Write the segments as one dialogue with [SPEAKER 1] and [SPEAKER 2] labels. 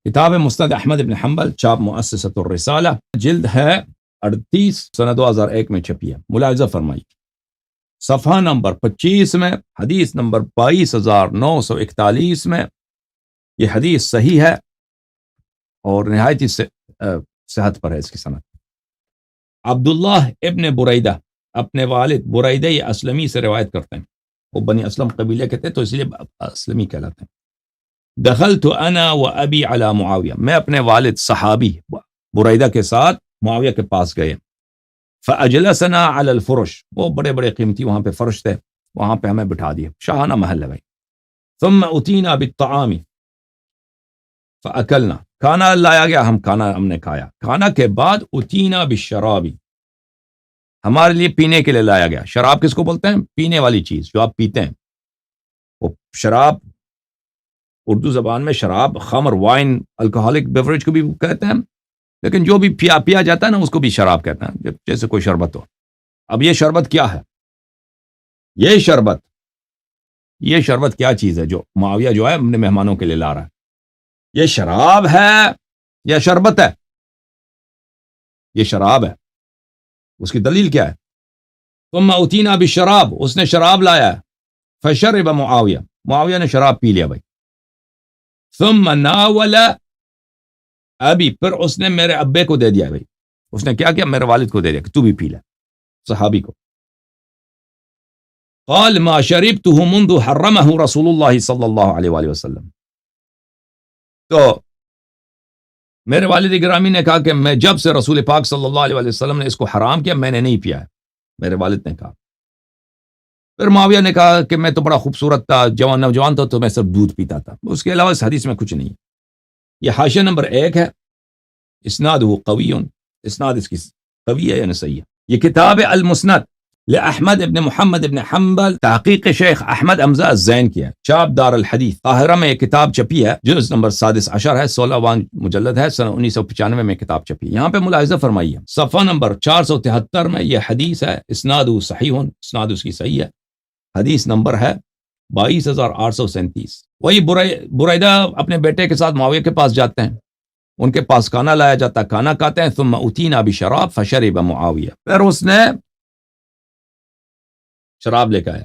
[SPEAKER 1] کتاب مسند احمد بن حنبل، چاپ مؤسسۃ الرسالہ، جلد ہے 38، سنہ 2001 میں چھپی ہے۔ ملاحظہ فرمائی صفحہ نمبر 25 میں حدیث نمبر 22,941 میں یہ حدیث صحیح ہے اور نہایت ہی صحت پر ہے اس کی سند۔ عبداللہ ابن بریدہ اپنے والد بریدہ اسلمی سے روایت کرتے ہیں، وہ بنی اسلم قبیلے کے تھے تو اس لیے اسلمی کہلاتے ہیں۔ دخلت انا و ابی علی معاویہ، میں اپنے والد صحابی بریدہ کے ساتھ معاویہ کے پاس گئے۔ فاجلسنا علی الفرش، وہ بڑے بڑے قیمتی وہاں پہ فرش تھے، وہاں پہ ہمیں بٹھا دیے، شاہانہ محل ہے بھائی۔ ثم اتینا بالطعام فاکلنا، کھانا لایا گیا، ہم نے کھایا۔ کھانا کے بعد اتینا بالشراب، ہمارے لیے پینے کے لیے لایا گیا۔ شراب کس کو بولتے ہیں؟ پینے والی چیز جو آپ پیتے ہیں، وہ شراب اردو زبان میں شراب، خمر، وائن، الکوہولک بیوریج کو بھی کہتے ہیں، لیکن جو بھی پیا جاتا ہے نا اس کو بھی شراب کہتے ہیں، جیسے کوئی شربت ہو۔ اب یہ شربت کیا ہے؟ یہ شربت کیا چیز ہے جو معاویہ جو ہے اپنے مہمانوں کے لیے لا رہا ہے؟ یہ شراب ہے یا شربت ہے؟ یہ شراب ہے۔ اس کی دلیل کیا ہے؟ ثم اتینا بالشراب، اس نے شراب لایا ہے۔ فشرب معاویہ نے شراب پی لیا بھائی۔ ثم ناول ابی، پھر اس نے میرے ابے کو دے دیا بھائی، اس نے کیا کیا؟ میرے والد کو دے دیا کہ تو بھی پی لے، صحابی کو۔ قال ما شربته منذ حرمه رسول اللہ صلی اللہ علیہ وآلہ وسلم، تو میرے والد گرامی نے کہا کہ میں جب سے رسول پاک صلی اللہ علیہ وسلم نے اس کو حرام کیا میں نے نہیں پیا ہے، میرے والد نے کہا۔ پھر معاویہ نے کہا کہ میں تو بڑا خوبصورت تھا، نوجوان تھا تو میں صرف دودھ پیتا تھا، اس کے علاوہ اس حدیث میں کچھ نہیں۔ یہ حاشیہ نمبر 1 ہے، اسنادہ قوی، اسناد اس کی قوی ہے یعنی صحیح ہے۔ یہ کتاب المسند لأحمد ابن محمد ابن حنبل، تحقیق شیخ احمد حمزہ الزین کی ہے، چاپ دار الحدیث قاہرہ میں یہ کتاب چھپی ہے، جزء نمبر 16 ہے، 16واں مجلد ہے، سنہ 1995 میں کتاب چھپی ہے۔ یہاں پہ ملاحظہ فرمائیے صفحہ نمبر 473 میں یہ حدیث ہے، اسنادہ صحیح، اسناد اس کی صحیح ہے، حدیث نمبر ہے 22,837۔ وہی بریدہ اپنے بیٹے کے ساتھ معاویہ کے پاس جاتے ہیں، ان کے پاس کھانا لایا جاتا ہے، کھانا کھاتے ہیں۔ ثم اتینا بشراب فشرب معاویہ، پھر اس نے شراب لے کے آیا۔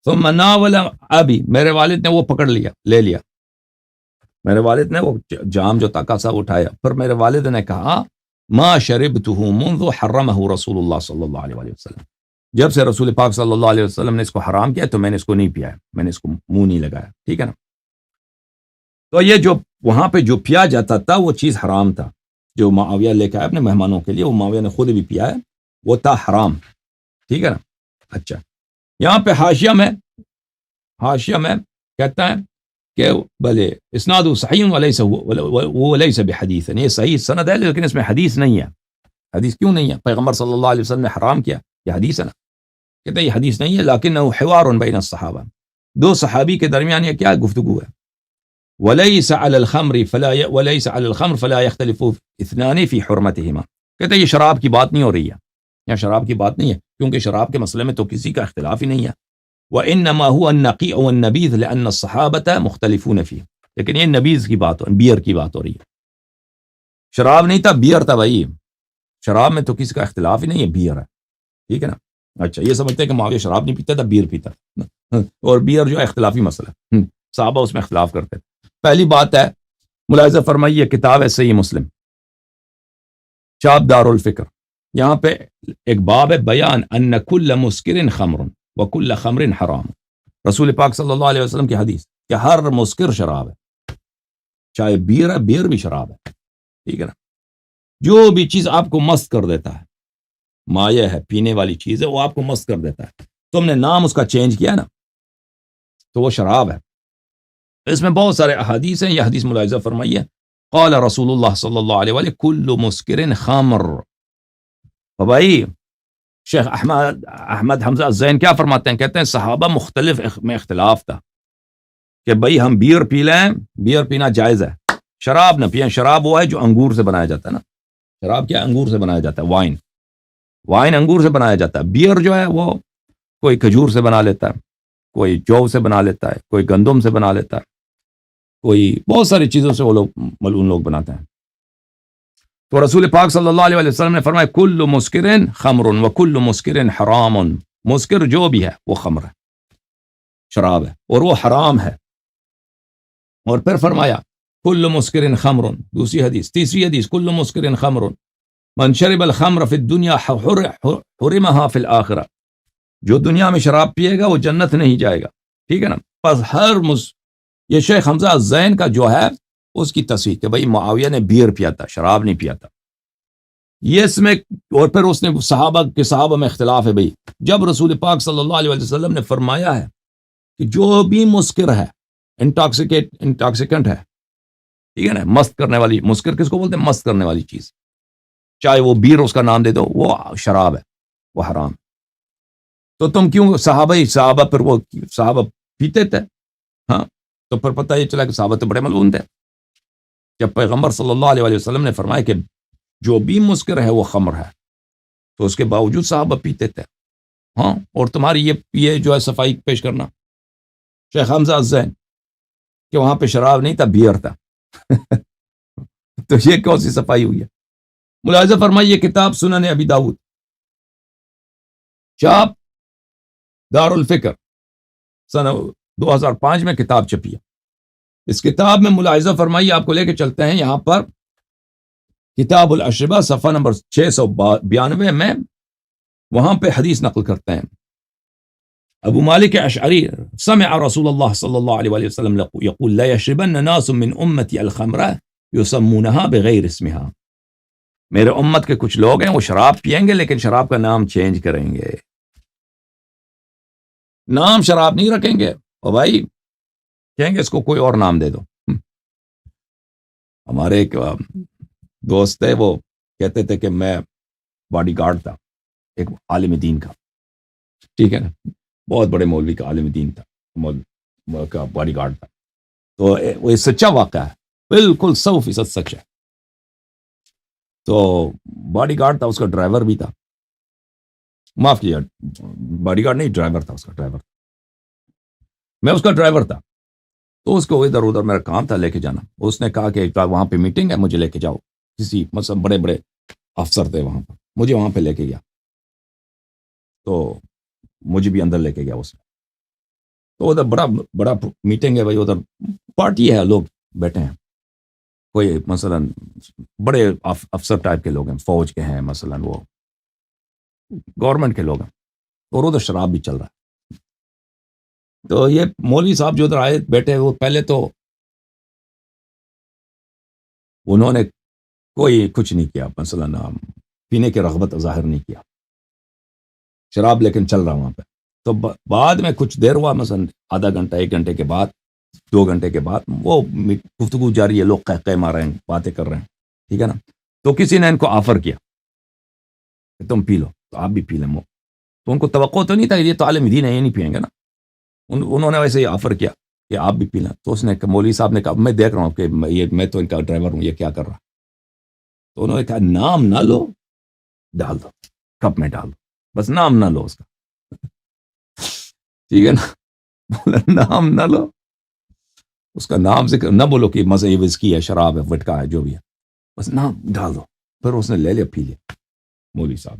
[SPEAKER 1] ثم ناول ابی، میرے والد نے وہ لے لیا، میرے والد نے وہ جام جو تاکا سا اٹھایا۔ پھر میرے والد نے کہا ما شربته منذ حرمه رسول اللہ صلی اللہ علیہ وسلم، جب سے رسول پاک صلی اللہ علیہ وسلم نے اس کو حرام کیا تو میں نے اس کو نہیں پیا ہے، میں نے اس کو منہ نہیں لگایا، ٹھیک ہے نا۔ تو یہ جو وہاں پہ جو پیا جاتا تھا وہ چیز حرام تھا، جو معاویہ لے کے آیا اپنے مہمانوں کے لیے، وہ معاویہ نے خود بھی پیا ہے، وہ تھا حرام، ٹھیک ہے نا۔ اچھا، یہاں پہ حاشیہ میں کہتا ہے کہ بلے اسناد صحیح ولیس بحدیث، یہ صحیح سند ہے لیکن اس میں حدیث نہیں ہے۔ حدیث کیوں نہیں ہے؟ پیغمبر صلی اللہ علیہ وسلم نے حرام کیا، یہ حدیث ہے نا۔ کہتے ہیں یہ حدیث نہیں ہے، لیکنہ حوار بین الصحابہ، دو صحابی کے درمیان یہ کیا گفتگو ہے۔ ولیس علی الخمر فلا یختلف اثنان فی حرمتہما، کہتے ہیں یہ شراب کی بات نہیں ہو رہی ہے، یہاں شراب کی بات نہیں ہے، کیونکہ شراب کے مسئلے میں تو کسی کا اختلاف ہی نہیں ہے۔ وانما هو النقیع والنبیذ لان الصحابۃ مختلفون فیہ، لیکن یہ نبیذ کی بات بیئر کی بات ہو رہی ہے، شراب نہیں تھا، بیئر تھا بھائی، شراب میں تو کسی کا اختلاف ہی نہیں ہے، بیئر ہے، ٹھیک ہے نا۔ اچھا، یہ سمجھتے ہیں کہ معاویہ شراب نہیں پیتا تھا، بیئر پیتا، اور بیئر جو ہے اختلافی مسئلہ ہے، صحابہ اس میں اختلاف کرتے تھے۔ پہلی بات ہے ملاحظہ فرمائیے، کتاب ہے صحیح مسلم، چاپ دار الفکر، یہاں پہ ایک باب ہے بیان ان کل مسکر خمر وکل خمر حرام، رسول پاک صلی اللہ علیہ وسلم کی حدیث کہ ہر مسکر شراب ہے، چاہے بیئر ہے، بیئر بھی شراب ہے، ٹھیک ہے نا۔ جو بھی چیز آپ کو مست کر دیتا ہے، مایہ ہے، پینے والی چیز ہے، وہ آپ کو مست کر دیتا ہے، تم نے نام اس کا چینج کیا نا تو وہ شراب ہے۔ اس میں بہت سارے احادیث ہیں، یہ حدیث ملاحظہ فرمائیے، قال رسول اللہ صلی اللہ علیہ وآلہ کل مسکر خمر۔ بھائی شیخ احمد حمزہ الزین کیا فرماتے ہیں؟ کہتے ہیں صحابہ مختلف میں اختلاف تھا کہ بھائی ہم بیئر پی لیں، بیئر پینا جائز ہے، شراب نہ پئیں۔ شراب وہ ہے جو انگور سے بنایا جاتا ہے نا، شراب کیا انگور سے بنایا جاتا ہے، وائن انگور سے بنایا جاتا ہے، بیئر جو ہے وہ کوئی کھجور سے بنا لیتا ہے، کوئی جو سے بنا لیتا ہے، کوئی گندم سے بنا لیتا ہے، کوئی بہت ساری چیزوں سے وہ لوگ ملعون لوگ بناتے ہیں. تو رسول پاک صلی اللہ علیہ وسلم نے فرمایا کل مسکرن خمر و کل مسکرن حرام. مسکر جو بھی ہے وہ خمر ہے، شراب ہے، اور وہ حرام ہے. اور پھر فرمایا کل مسکرن خمر. دوسری حدیث، تیسری حدیث کل مسکرن خمر من شرب الخمر فی الدنیا حرمها فی الآخرہ. جو دنیا میں شراب پیے گا وہ جنت نہیں جائے گا. ٹھیک ہے نا. پس یہ شیخ حمزہ الزین کا جو ہے اس کی تصحیح کہ بھائی معاویہ نے بیئر پیا تھا، شراب نہیں پیا تھا. یہ اس میں، اور پھر اس نے صحابہ میں اختلاف ہے. بھائی جب رسول پاک صلی اللہ علیہ وسلم نے فرمایا ہے کہ جو بھی مسکر ہے، انٹاکسیکنٹ ہے، ٹھیک ہے نا، مست کرنے والی، مسکر کس کو بولتے ہیں؟ مست کرنے والی چیز، چاہے وہ بیئر اس کا نام دے دو، وہ شراب ہے، وہ حرام. تو تم کیوں صحابہ پھر وہ صحابہ پیتے تھے. ہاں، تو پھر پتہ یہ چلا کہ صحابہ تو بڑے ملعون تھے. جب پیغمبر صلی اللہ علیہ وسلم نے فرمایا کہ جو بھی مسکر ہے وہ خمر ہے، تو اس کے باوجود صحابہ پیتے تھے. ہاں، اور تمہاری یہ جو ہے صفائی پیش کرنا شیخ حمزہ الزین کہ وہاں پہ شراب نہیں تھا، بیئر تھا. تو یہ کون سی صفائی ہوئی ہے؟ ملاحظہ فرمائیے، یہ کتاب سنن ابی داؤد، چاپ دار الفکر، سن 2005 میں کتاب چھپی ہے. اس کتاب میں ملاحظہ فرمائیے، آپ کو لے کے چلتے ہیں یہاں پر کتاب الاشربہ صفحہ نمبر 692 میں، وہاں پہ حدیث نقل کرتے ہیں. ابو مالک اشعری سمع رسول اللہ صلی اللہ علیہ وسلم یقول لا یشربن ناس من امتی الخمر یسمونها بغیر اسمها. میرے امت کے کچھ لوگ ہیں وہ شراب پیئیں گے لیکن شراب کا نام چینج کریں گے، نام شراب نہیں رکھیں گے. اور بھائی کہیں گے اس کو کوئی اور نام دے دو. ہمارے ایک دوست ہے، وہ کہتے تھے کہ میں باڈی گارڈ تھا ایک عالم دین کا، ٹھیک ہے نا، بہت بڑے مولوی کا عالم دین تھا، کا باڈی گارڈ تھا. تو وہ سچا واقعہ ہے، بالکل 100% سچ ہے. تو باڈی گارڈ تھا، اس کا ڈرائیور بھی تھا، معاف کیجیے، باڈی گارڈ نہیں، ڈرائیور تھا، اس کا ڈرائیور. میں اس کا ڈرائیور تھا. تو اس کو ادھر ادھر میرا کام تھا لے کے جانا. اس نے کہا کہ وہاں پہ میٹنگ ہے، مجھے لے کے جاؤ. کسی مثلا بڑے بڑے افسر تھے وہاں پر، مجھے وہاں پہ لے کے گیا. تو مجھے بھی اندر لے کے گیا اس نے. تو ادھر بڑا میٹنگ ہے بھائی، ادھر پارٹی ہے، لوگ بیٹھے ہیں، کوئی مثلا بڑے افسر ٹائپ کے لوگ ہیں، فوج کے ہیں مثلا، وہ گورنمنٹ کے لوگ ہیں، اور ادھر شراب بھی چل رہا ہے. تو یہ مولوی صاحب جو ادھر آئے بیٹھے، وہ پہلے تو انہوں نے کوئی کچھ نہیں کیا، مثلا پینے کی رغبت ظاہر نہیں کیا، شراب لیکن چل رہا وہاں پہ. تو بعد میں کچھ دیر ہوا، مثلا آدھا گھنٹہ، 1 گھنٹے کے بعد، 2 گھنٹے کے بعد، وہ گفتگو جاری ہے، لوگ قہقہے مار رہے ہیں، باتیں کر رہے ہیں، ٹھیک ہے نا. تو کسی نے ان کو آفر کیا کہ تم پی لو، تو آپ بھی پی لیں. تو ان کو توقع تو نہیں تھا، یہ تو عالم دین ہے، یہ نہیں پئیں گے نا. انہوں نے ویسے ہی آفر کیا کہ آپ بھی پی لیں. تو اس نے مولوی صاحب نے کہا میں دیکھ رہا ہوں کہ میں تو ان کا ڈرائیور ہوں، یہ کیا کر رہا. تو انہوں نے کہا نام نہ لو، ڈال دو کپ میں، ڈال دو، بس نام نہ لو اس کا، ٹھیک ہے نا. نام نہ لو اس کا، نام ذکر نہ بولو کہ مزے وسکی ہے، شراب ہے، وٹکا ہے، جو بھی ہے، بس نام ڈال دو. پھر اس نے لے لیا، پی لیا مولوی صاحب.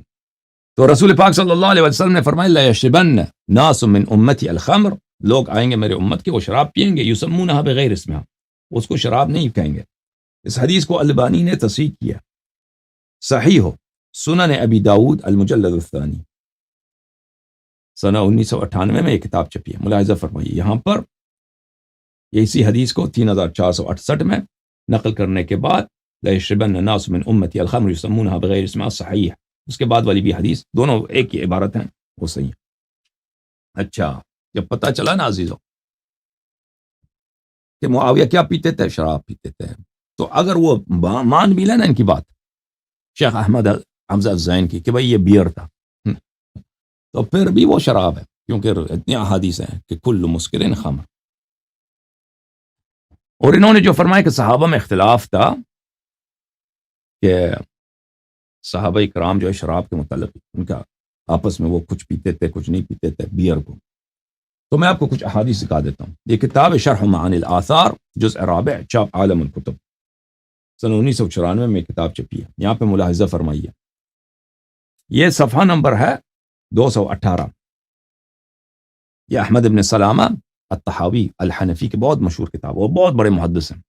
[SPEAKER 1] تو رسول پاک صلی اللہ علیہ وسلم نے فرمایا لا یشربن ناس من امتی الخمر، لوگ آئیں گے میرے امت کے، وہ شراب پیئیں گے، یسمونها بغیر اسمها، اس کو شراب نہیں کہیں گے. اس حدیث کو البانی نے تصحیح کیا. صحیح ہو سنن ابی داؤد المجلد الثانی، سنہ 1998 میں یہ کتاب چھپی ہے. ملاحظہ فرمائیے یہاں پر اسی حدیث کو 3468 میں نقل کرنے کے بعد لا یشربن ناس من امتی الخمر یسمونها بغیر اسمها صحیح ہے. اس کے بعد والی بھی حدیث، دونوں ایک ہی عبارت ہیں، وہ صحیح ہے. اچھا، جب پتہ چلا نا عزیزوں کہ معاویہ کیا پیتے تھے، شراب پیتے تھے، تو اگر وہ مان بھی لے نا ان کی بات شیخ احمد حمزہ الزین کی کہ بھائی یہ بیئر تھا، تو پھر بھی وہ شراب ہے، کیونکہ اتنی احادیث ہیں کہ کل مسکرن خمر. اور انہوں نے جو فرمایا کہ صحابہ میں اختلاف تھا کہ صحابہ کرام جو ہے شراب کے متعلق ان کا آپس میں وہ کچھ پیتے تھے، کچھ نہیں پیتے تھے بیئر کو. تو میں آپ کو کچھ احادیث سکھا دیتا ہوں. یہ کتاب ہے شرح معانی الآثار جزء رابع چاپ عالم الکتب، سن 1994 میں کتاب چھپی ہے. یہاں پہ ملاحظہ فرمائیے، یہ صفحہ نمبر ہے 218. یہ احمد ابن سلامہ الطحاوی الحنفی کی بہت مشہور کتاب، وہ بہت بڑے محدث ہیں،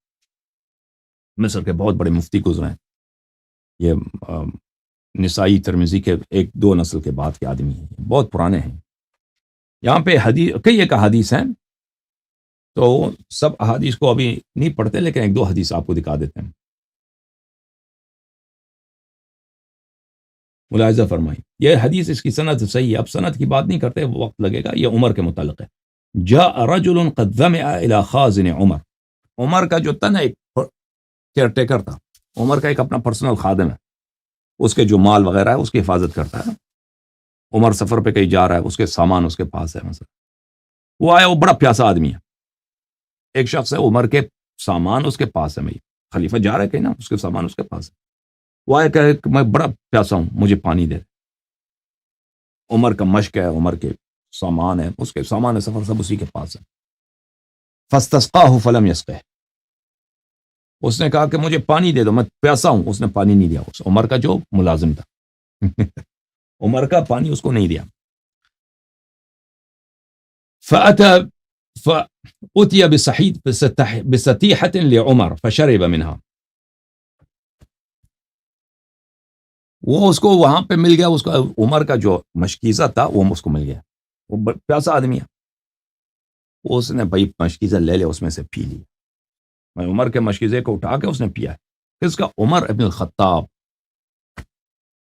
[SPEAKER 1] مصر کے بہت بڑے مفتی گزرے ہیں. یہ نسائی ترمذی کے 1-2 نسل کے بعد کے آدمی ہیں، بہت پرانے ہیں. یہاں پہ کئی ایک احادیث ہیں، تو سب احادیث کو ابھی نہیں پڑھتے، لیکن 1-2 حدیث آپ کو دکھا دیتے ہیں. ملاحظہ فرمائی، یہ حدیث اس کی سند صحیح ہے. اب سند کی بات نہیں کرتے، وقت لگے گا. یہ عمر کے متعلق ہے. جاء رجل قد ظمئ الى خازن عمر. عمر کا جو تن ایک کیئر ٹیکر تھا، عمر کا ایک اپنا پرسنل خادم ہے، اس کے جو مال وغیرہ ہے اس کی حفاظت کرتا ہے. عمر سفر پہ کہیں جا رہا ہے، اس کے سامان اس کے پاس ہے. مثلا وہ آیا، وہ بڑا پیاسا آدمی ہے. ایک شخص ہے، عمر کے سامان اس کے پاس ہے. میں خلیفہ جا رہا ہے کہیں نا، اس کے سامان اس کے پاس ہے. وہ آیا کہ میں بڑا پیاسا ہوں، مجھے پانی دے. عمر کا مشق ہے، عمر کے سامان ہے، اس کے سامان سفر سب اسی کے پاس ہے. فاستسقاہ فلم یسقہ. اس نے کہا کہ مجھے پانی دے دو، میں پیاسا ہوں. اس نے پانی نہیں دیا. اس عمر کا جو ملازم تھا عمر کا پانی اس کو نہیں دیا. فأتي بسطيحة لعمر فشرب منها. وہ اس کو وہاں پہ مل گیا، اس کو عمر کا جو مشکیزہ تھا وہ اس کو مل گیا. وہ پیاسا آدمی ہے، اس نے بھائی مشکیزہ لے لے، اس میں سے پی لی. میں عمر کے مشکیزے کو اٹھا کے اس نے پیا. کس کا؟ عمر ابن الخطاب،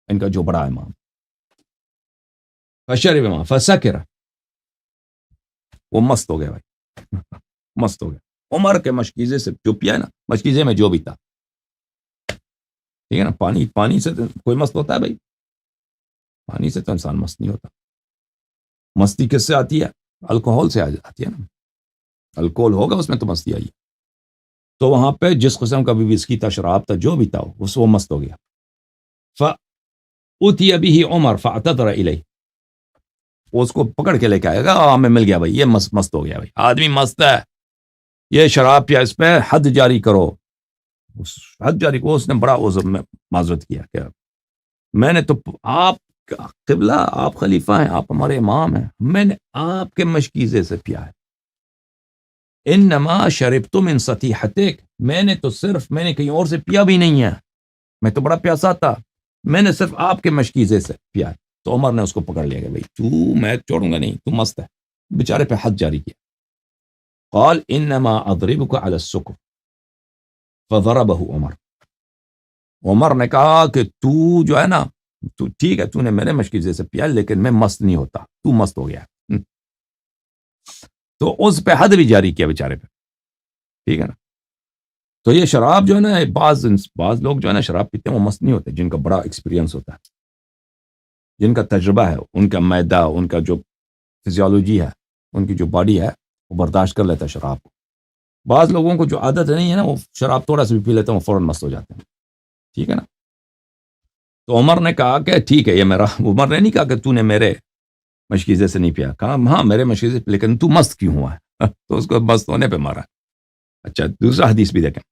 [SPEAKER 1] ان کا جو بڑا امام. فشرب منها فسکر. وہ مست ہو گیا بھائی مست ہو گیا. عمر کے مشکیزے سے جو پیا ہے نا، مشکیزے میں جو بھی تھا، ٹھیک ہے نا. پانی سے کوئی مست ہوتا ہے بھائی؟ پانی سے تو انسان مست نہیں ہوتا. مستی کس سے آتی ہے؟ الکوہول سے آتی ہے نا. الکوہول ہوگا اس میں تو مستی آئی. تو وہاں پہ جس قسم کا بھی وسکی تھا، شراب تھا، جو بھی تھا، اس وہ مست ہو گیا. فأتي به عمر فاعتذر الیہ. اس کو پکڑ کے لے کے آئے گا، ہمیں مل گیا بھائی، یہ مست ہو گیا بھائی، آدمی مست ہے، یہ شراب پیا، اس پہ حد جاری کرو. حد جاری کو اس نے بڑا عذر میں معذرت کیا کہ میں نے تو آپ قبلہ، آپ خلیفہ ہیں، آپ ہمارے امام ہیں، میں نے آپ کے مشکیزے سے پیا ہے. انما شربت من سطیحتک. میں نے کہیں اور سے پیا بھی نہیں ہے، میں تو بڑا پیاسا تھا، میں نے صرف آپ کے مشکیزے سے پیا ہے. تو عمر نے اس کو پکڑ لیا کہ بھائی میں چھوڑوں گا نہیں، تو مست ہے. بیچارے پہ حد جاری کیا. قال انما اضربك على السكر. فضربه عمر. عمر نے کہا کہ تو جو ہے نا، تو ٹھیک ہے، تو نے میرے مشکیزے سے پیا، لیکن میں مست نہیں ہوتا، تو مست ہو گیا. تو اس پہ حد بھی جاری کیا بیچارے پہ، ٹھیک ہے نا. تو یہ شراب جو ہے نا، بعض لوگ جو ہے نا شراب پیتے ہیں، وہ مست نہیں ہوتے. جن کا بڑا ایکسپیرینس ہوتا ہے، جن کا تجربہ ہے، ان کا معدہ، ان کا جو فزیولوجی ہے، ان کی جو باڈی ہے، وہ برداشت کر لیتا ہے شراب کو. بعض لوگوں کو جو عادت نہیں ہے نا، وہ شراب تھوڑا سا بھی پی لیتے ہیں، وہ فوراً مست ہو جاتے ہیں، ٹھیک ہے نا. تو عمر نے کہا کہ ٹھیک ہے، یہ میرا. عمر نے نہیں کہا کہ تو نے میرے مشکیزے سے نہیں پیا، کہا ہاں میرے مشکیزے، لیکن تو مست کیوں ہوا ہے؟ تو اس کو مست ہونے پہ مارا. اچھا، دوسرا حدیث بھی دیکھیں.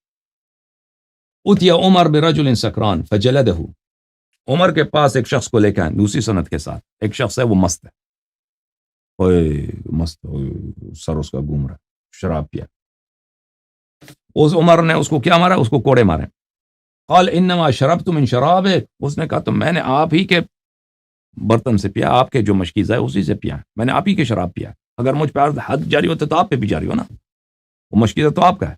[SPEAKER 1] اتیا عمر برجل سکران فجلدہ. عمر کے پاس ایک شخص کو لے کے آئے، دوسری سند کے ساتھ. ایک شخص ہے، وہ مست ہے، مست، سر اس کا گھوم رہا، شراب پیا. اس عمر نے اس کو کیا مارا؟ اس کو کوڑے مارے. قال انما شربت من شرابک. اس نے کہا تو میں نے آپ ہی کے برتن سے پیا، آپ کے جو مشکیزہ ہے اسی سے پیا، میں نے آپ ہی کے شراب پیا. اگر مجھ پہ حد جاری ہوتا تو آپ پہ بھی جاری ہو نا، وہ مشکیزہ تو آپ کا ہے.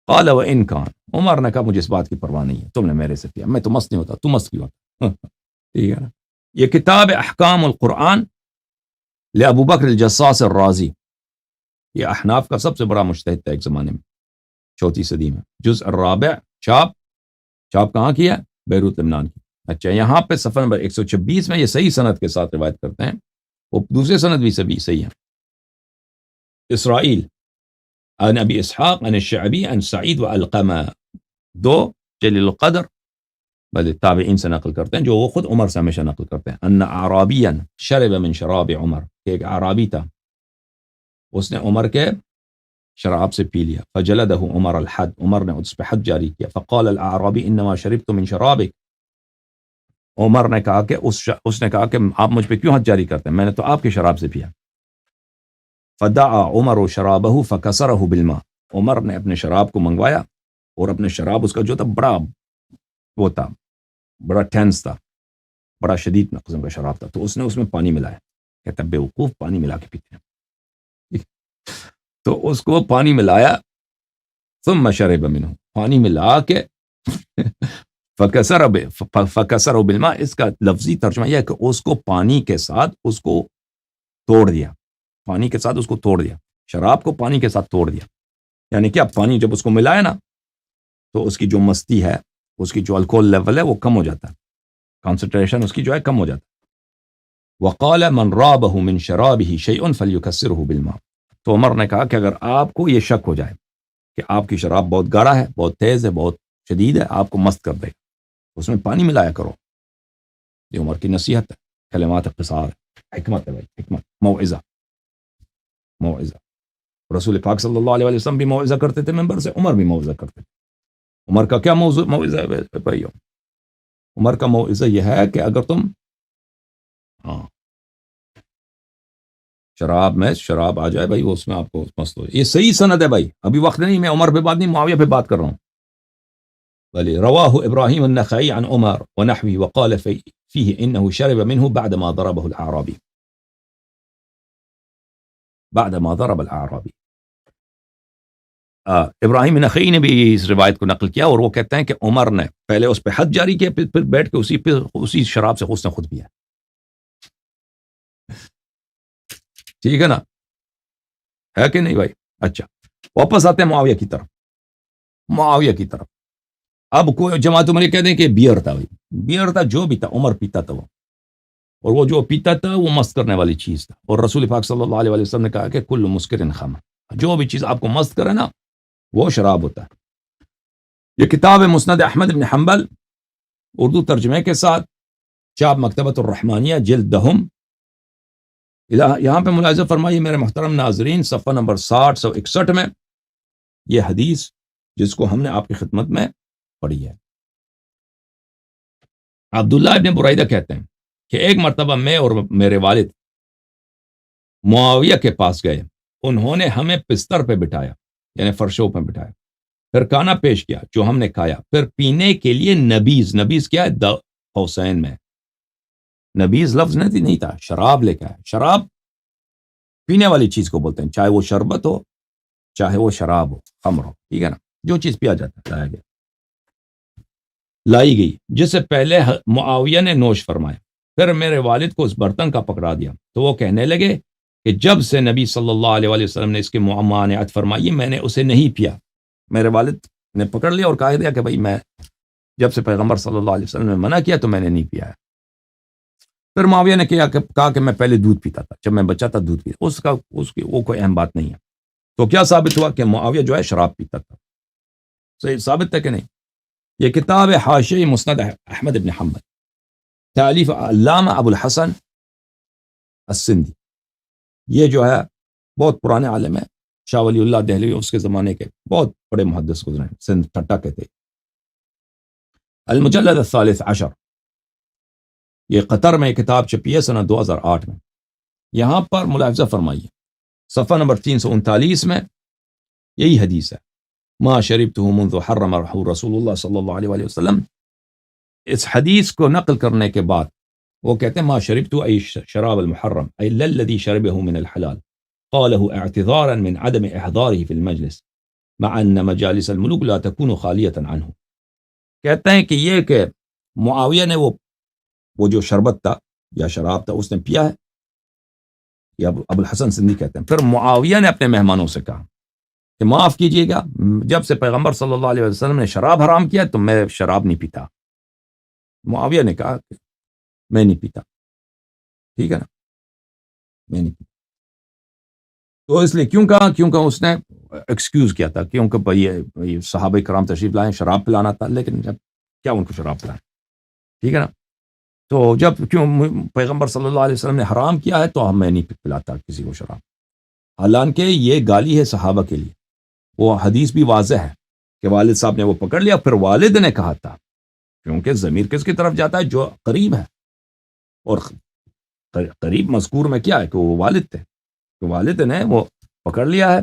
[SPEAKER 1] قال وان کان. عمر نے کہا مجھے اس بات کی پرواہ نہیں ہے، تم نے میرے سے پیا، میں تو مست نہیں ہوتا، تو مست کیوں ہوتا. ٹھیک ہے نا. یہ کتاب احکام القرآن لابو بکر الجصاص الرازی. یہ احناف کا سب سے بڑا مجتہد تھا ایک زمانے میں، 4 صدی میں. جزء الرابع چاپ کہاں کیا؟ بیروت لبنان کی. اچھا، یہاں پہ صفحہ نمبر 126 میں یہ صحیح سند کے ساتھ روایت کرتے ہیں، وہ دوسرے سند بھی سبھی صحیح ہیں. اسرائیل عن ابی اسحاق عن الشعبی عن سعید وعلقمہ، 2 جلیل القدر بل تابعین سے نقل کرتے ہیں، جو وہ خود عمر سے ہمیشہ نقل کرتے ہیں. ان اعرابیا شرب من شراب عمر، کہ ایک اعرابی تھا، اس نے عمر کے شراب سے پی لیا. فجلدہ عمر الحد، عمر نے اس پہ حد جاری کیا. فقال الاعرابی انما شربت من شرابک، عمر نے کہا کہ اس نے کہا کہ آپ مجھ پہ کیوں حد جاری کرتے ہیں، میں نے تو آپ کی شراب سے پیا. فدعا عمر شرابہ فکسرہ بالماء، عمر نے اپنے شراب کو منگوایا اور اپنے شراب، اس کا جو تھا بڑا وہ تھا، بڑا ٹینس تھا، بڑا شدید قسم کا شراب تھا، تو اس نے اس میں پانی ملایا. کہتا بے وقوف، پانی ملا کے پیتے ہیں. تو اس کو پانی ملایا، ثم شرب منہ، پانی ملا کے فکسر بالماء، اس کا لفظی ترجمہ یہ ہے کہ اس کو پانی کے ساتھ اس کو توڑ دیا، پانی کے ساتھ اس کو توڑ دیا، شراب کو پانی کے ساتھ توڑ دیا. یعنی کہ اب پانی جب اس کو ملایا نا تو اس کی جو مستی ہے، اس کی جو الکوہول لیول ہے وہ کم ہو جاتا ہے، کانسنٹریشن اس کی جو ہے کم ہو جاتا ہے. وقال من رابه من شرابه شيء فليكسره بالماء، تو عمر نے کہا کہ اگر آپ کو یہ شک ہو جائے کہ آپ کی شراب بہت گاڑھا ہے، بہت تیز ہے، بہت شدید ہے، آپ کو مست کر دے گا، اس میں پانی ملایا کرو. یہ عمر کی نصیحت ہے، کلمات قصار، حکمت ہے بھائی، حکمت، موعظہ. رسول پاک صلی اللہ علیہ وسلم بھی موعظہ کرتے تھے منبر سے، عمر بھی موعظہ کرتے تھے. عمر کا کیا موعظہ ہے بھائی؟ عمر کا موعظہ یہ ہے کہ اگر تم شراب آ جائے بھائی، وہ اس میں آپ کو مست ہو. یہ صحیح سند ہے بھائی، ابھی وقت نہیں، میں عمر پہ بات نہیں، معاویہ پہ بات کر رہا ہوں. بلی رواہ ابراہیم النخعی عن عمر ونحوه وقال فيه انه شرب منه بعدما ضربه الاعرابی، بعدما ضرب الاعرابی. ابراہیم نخعی نے بھی اس روایت کو نقل کیا، اور وہ کہتے ہیں کہ عمر نے پہلے اس پہ حد جاری کیا، پھر بیٹھ کے اسی شراب سے اس نے خود پیا. ٹھیک ہے نا، ہے کہ نہیں بھائی؟ اچھا، واپس آتے ہیں معاویہ کی طرف. معاویہ کی طرف اب کوئی جماعت عمر کہتے ہیں کہ بیئر تھا بھائی، بیئر تھا، جو بھی تھا عمر پیتا تھا وہ، اور وہ جو پیتا تھا وہ مست کرنے والی چیز تھا. اور رسول پاک صلی اللہ علیہ وسلم نے کہا کہ کل مسکر خمر، جو بھی چیز آپ کو مست کرے نا وہ شراب ہوتا ہے. یہ کتاب ہے مسند احمد بن حنبل، اردو ترجمے کے ساتھ، چاپ مکتبۃ الرحمانیہ، جلد دہم. یہاں پہ ملاحظہ فرمائیے میرے محترم ناظرین، صفحہ نمبر 60-161 میں یہ حدیث جس کو ہم نے آپ کی خدمت میں پڑھی ہے. عبداللہ ابن برائدہ کہتے ہیں کہ ایک مرتبہ میں اور میرے والد معاویہ کے پاس گئے، انہوں نے ہمیں بستر پہ بٹھایا، یعنی فرشوں پہ بٹھایا، پھر کھانا پیش کیا جو ہم نے کھایا، پھر پینے کے لیے نبیز کیا ہے حسین میں، نبیز لفظ نہیں تھا، شراب لے کے آیا. شراب پینے والی چیز کو بولتے ہیں، چاہے وہ شربت ہو، چاہے وہ شراب ہو، خمر ہو، ٹھیک ہے نا، جو چیز پیا جاتا ہے لایا گیا، لائی گئی، جسے پہلے معاویہ نے نوش فرمایا. پھر میرے والد کو اس برتن کا پکڑا دیا تو وہ کہنے لگے کہ جب سے نبی صلی اللہ علیہ وسلم نے اس کے ممانعت فرمائی میں نے اسے نہیں پیا. میرے والد نے پکڑ لیا اور کہا دیا کہ بھائی میں جب سے پیغمبر صلی اللہ علیہ وسلم نے منع کیا تو میں نے نہیں پیا ہے. پھر معاویہ نے کہا کہ میں پہلے دودھ پیتا تھا، جب میں بچہ تھا دودھ پیتا، اس کی وہ کوئی اہم بات نہیں ہے. تو کیا ثابت ہوا کہ معاویہ جو ہے شراب پیتا تھا؟ صحیح ثابت ہے کہ نہیں؟ یہ کتاب ہے حاشیہ مسند احمد بن حنبل، تالیف علامہ ابو الحسن السندی. یہ جو ہے بہت پرانے عالم ہے، شاہ ولی اللہ دہلوی، اس کے زمانے کے بہت بڑے محدث گزرے ہیں، سندھ ٹھٹا کہتے ہیں. المجلد الثالث عشر، یہ قطر میں کتاب چھپی ہے سنہ 2008 میں. یہاں پر ملاحظہ فرمائیے صفحہ نمبر 339 میں یہی حدیث ہے، ما شربته منذ حرم رسول اللہ صلی اللہ علیہ وسلم. اس حدیث کو نقل کرنے کے بعد وہ کہتے ہیں ما شربت ای شراب المحرم ای الذي شربه من الحلال قاله اعتذارا من عدم احضاره في المجلس مع ان مجالس الملوك لا تكون خالية عنه. کہتے ہیں کہ یہ کہ معاویہ نے وہ جو شربت تھا یا شراب تھا اس نے پیا ہے، یا ابو الحسن سندی کہتے ہیں. پھر معاویہ نے اپنے مہمانوں سے کہا کہ معاف کیجیے گا، جب سے پیغمبر صلی اللہ علیہ وسلم نے شراب حرام کیا تو میں شراب نہیں پیتا. معاویہ نے کہا کہ میں نہیں پیتا، ٹھیک ہے نا، میں نہیں پیتا. تو اس لیے کیوں کہا؟ کیونکہ اس نے ایکسکیوز کیا تھا، کیونکہ بھائی صحابہ کرام تشریف لائیں، شراب پلانا تھا، لیکن جب کیا ان کو شراب پلائیں، ٹھیک ہے نا. تو جب کیوں پیغمبر صلی اللہ علیہ وسلم نے حرام کیا ہے تو میں نہیں پلاتا کسی کو شراب. حالانکہ یہ گالی ہے صحابہ کے لیے. وہ حدیث بھی واضح ہے کہ والد صاحب نے وہ پکڑ لیا. پھر والد نے کہا تھا، کیونکہ ضمیر کس کی طرف جاتا ہے؟ جو قریب ہے، اور قریب مذکور میں کیا ہے کہ وہ والد تھے. تو والد نے وہ پکڑ لیا ہے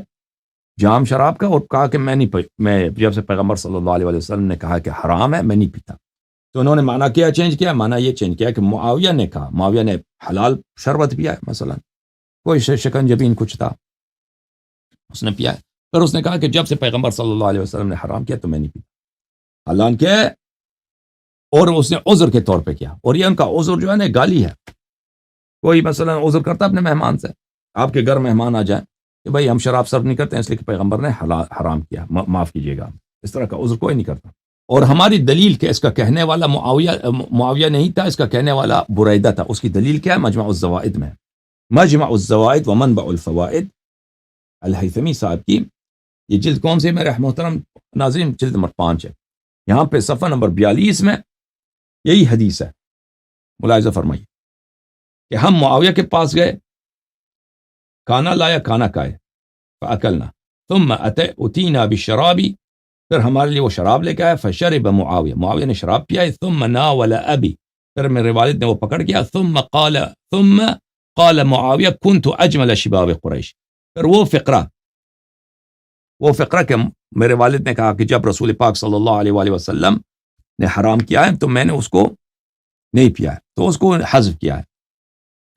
[SPEAKER 1] جام شراب کا، اور کہا کہ میں جب سے پیغمبر صلی اللہ علیہ وسلم نے کہا کہ حرام ہے، میں نہیں پیتا. تو انہوں نے معنی کیا چینج کیا؟ معنی یہ چینج کیا کہ معاویہ نے کہا، معاویہ نے حلال شربت پیا ہے، مثلا کوئی شکنجبین کچھ تھا، اس نے پیا ہے. پھر اس نے کہا کہ جب سے پیغمبر صلی اللہ علیہ وسلم نے حرام کیا تو میں نہیں پیتا. حالانکہ اور اس نے عذر کے طور پہ کیا، اور یہ ان کا عذر جو ہے نا گالی ہے. کوئی مثلا عذر کرتا اپنے مہمان سے، آپ کے گھر مہمان آ جائیں کہ بھائی ہم شراب سرو نہیں کرتے ہیں اس لیے کہ پیغمبر نے حرام کیا، معاف کیجیے گا. اس طرح کا عذر کوئی نہیں کرتا. اور ہماری دلیل کہ اس کا کہنے والا معاویہ نہیں تھا، اس کا کہنے والا بریدہ تھا. اس کی دلیل کیا ہے؟ مجمع الزوائد میں، مجمع الزوائد و منبع الفوائد الہیثمی صاحب کی یہ جلد کون سی ہے میرے محترم ناظرین؟ جلد نمبر 5 ہے. یہاں پہ صفحہ نمبر 42 میں یہی حدیث ہے. ملاحظہ فرمائیے کہ ہم معاویہ کے پاس گئے، کھانا لایا، کھانا کھائے، فاکلنا ثم اتینا بالشراب، پھر ہمارے لیے وہ شراب لے کے آیا. فشرب معاویہ، معاویہ نے شراب پیا. ثم ناول ابی، پھر میرے والد نے وہ پکڑ کیا. ثم قال معاویہ كنت اجمل شباب قریش. پھر وہ فقرہ کہ میرے والد نے کہا کہ جب رسول پاک صلی اللہ علیہ وآلہ وسلم نے حرام کیا ہے تو میں نے اس کو نہیں پیا ہے، تو اس کو حذف کیا ہے.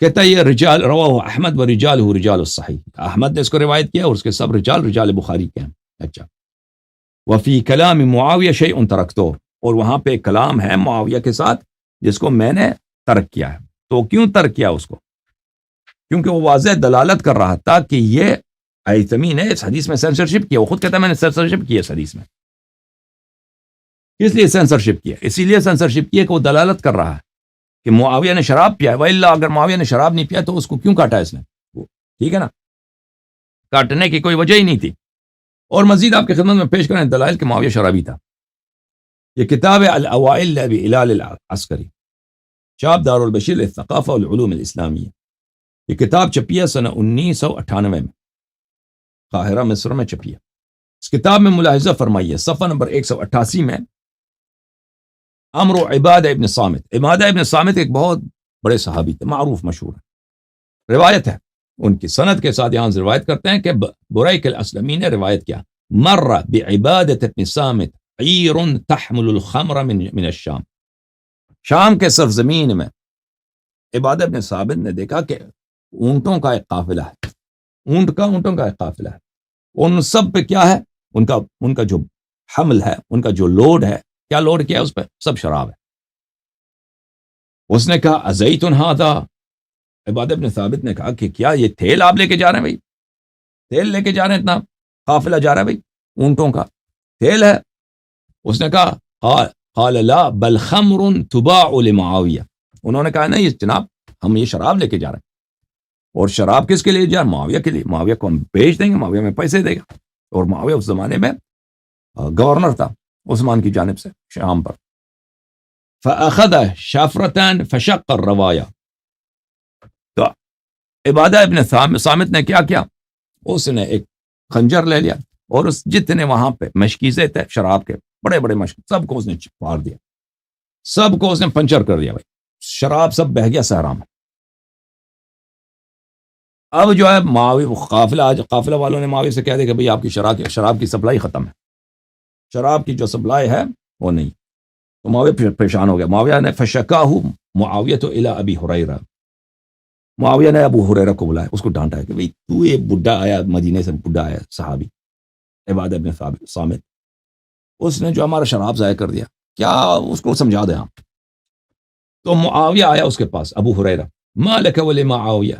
[SPEAKER 1] کہتا ہے یہ رجال رواہ احمد و رجالہ رجال الصحیح، احمد نے اس کو روایت کیا اور اس کے سب رجال بخاری کے ہیں. اچھا، وفی کلام معاویہ شیء ترکتہ، اور وہاں پہ کلام ہے معاویہ کے ساتھ جس کو میں نے ترک کیا ہے. تو کیوں ترک کیا اس کو؟ کیونکہ وہ واضح دلالت کر رہا تھا کہ یہ ہیثمی نے اس حدیث میں سینسرشپ کیا. وہ خود کہتا ہے میں نے سینسرشپ کی اس حدیث میں. کس لیے سینسرشپ کیا؟ اسی لیے سینسرشپ کی کہ وہ دلالت کر رہا ہے کہ معاویہ نے شراب پیا ہے. وَإِلَّا اگر معاویہ نے شراب نہیں پیا تو اس کو کیوں کاٹا اس نے؟ ٹھیک ہے نا، کاٹنے کی کوئی وجہ ہی نہیں تھی. اور مزید آپ کی خدمت میں پیش کریں دلائل کہ معاویہ شرابی تھا. یہ کتاب ہے الاوائل لابی ہلال العسکری، چاپ دار البشیر للثقافہ والعلوم الاسلامیہ. یہ کتاب چھپی ہے سنہ 1998 میں، قاہرہ مصر میں چھپی ہے. اس کتاب میں ملاحظہ فرمائیے صفحہ نمبر 188 میں امر عبادہ ابن صامت. عبادہ ابن صامت ایک بہت بڑے صحابی تھے، معروف مشہور ہے. روایت ہے ان کی سند کے ساتھ، یہاں روایت کرتے ہیں کہ بریک الاسلمی نے روایت کیا، مر بعبادہ ابن صامت عیر تحمل الخمر من الشام. شام کے سرزمین میں عبادہ ابن صامت نے دیکھا کہ اونٹوں کا ایک قافلہ ہے، اونٹوں کا ایک قافلہ ہے. ان سب پہ کیا ہے؟ ان کا جو حمل ہے، ان کا جو لوڈ ہے، کیا لوڈ کیا ہے اس پہ؟ سب شراب ہے. اس نے کہا ازیت ھذا، عبادہ ابن ثابت نے کہا کہ کیا یہ تیل آپ لے کے جا رہے ہیں بھائی؟ تیل لے کے جا رہے ہیں، اتنا قافلہ جا رہا ہے بھائی، اونٹوں کا تیل ہے. اس نے کہا قال لا بل خمر تباع لمعاویہ. انہوں نے کہا نہیں جناب، ہم یہ شراب لے کے جا رہے ہیں. اور شراب کس کے لیے جا رہے ہیں؟ معاویہ کے لیے. معاویہ کو ہم بیچ دیں گے، معاویہ میں پیسے دے گا. اور معاویہ اس زمانے میں گورنر تھا عثمان کی جانب سے شام پر. فأخذ شافرتان فشق الرواية. تو عبادہ ابن صامت نے کیا کیا؟ اس نے ایک خنجر لے لیا اور اس جتنے وہاں پہ مشکیزے تھے شراب کے، بڑے بڑے مشک، سب کو اس نے پھاڑ دیا، سب کو اس نے پنچر کر دیا بھائی. شراب سب بہہ گیا صحرا میں. اب جو ہے معاویہ قافلہ والوں نے معاویہ سے کہہ دیا کہ بھئی آپ کی شراب کی سپلائی ختم ہے، شراب کی جو سپلائی ہے وہ نہیں. تو معاویہ پریشان ہو گیا. معاویہ نے فشکاہ معاویہ تو الی ابی ہریرہ، معاویہ نے ابو ہریرہ کو بلایا، اس کو ڈانٹا ہے کہ بھئی تو یہ بڈھا آیا مدینے سے، بڈھا آیا صحابی عبادہ بن صامت، اس نے جو ہمارا شراب ضائع کر دیا، کیا اس کو سمجھا دیں آپ. تو معاویہ آیا اس کے پاس، ابو ہریرہ، ما لک ولمعاویہ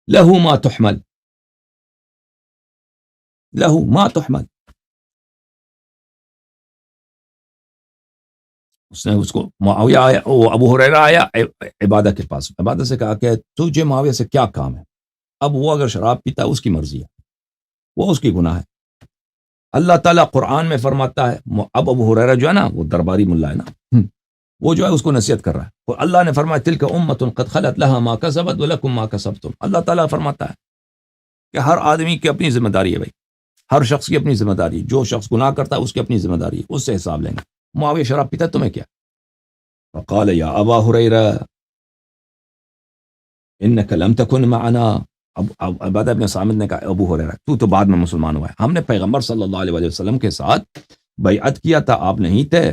[SPEAKER 1] لہ ما تحمل، لہ ما تحمل. اس نے اس کو، معاویہ آیا، وہ ابو ہریرہ آیا عبادہ کے پاس، عبادہ سے کہا کہ تجھے معاویہ سے کیا کام ہے؟ اب وہ اگر شراب پیتا ہے اس کی مرضی ہے، وہ اس کی گناہ ہے. اللہ تعالیٰ قرآن میں فرماتا ہے، اب ابو ہریرہ جو ہے نا وہ درباری ملا ہے نا، وہ جو ہے اس کو نصیحت کر رہا ہے. اور اللہ نے فرمایا تلک امۃ قد خلت لها ما کسبت ولکم ما کسبتم. اللہ تعالیٰ فرماتا ہے کہ ہر آدمی کی اپنی ذمہ داری ہے بھائی، ہر شخص کی اپنی ذمہ داری ہے، جو شخص گناہ کرتا ہے اس کی اپنی ذمہ داری ہے، اس سے حساب لیں گے۔ معاویہ شراب پیتا ہے، تمہیں کیا؟ فقال یا ابا ہریرہ انک لم تکن معنا، عبادہ بن صامت نے کہا ابو ہریرہ تو بعد میں مسلمان ہوا ہے، ہم نے پیغمبر صلی اللہ علیہ وآلہ وسلم کے ساتھ بیعت کیا تھا، آپ نہیں تھے۔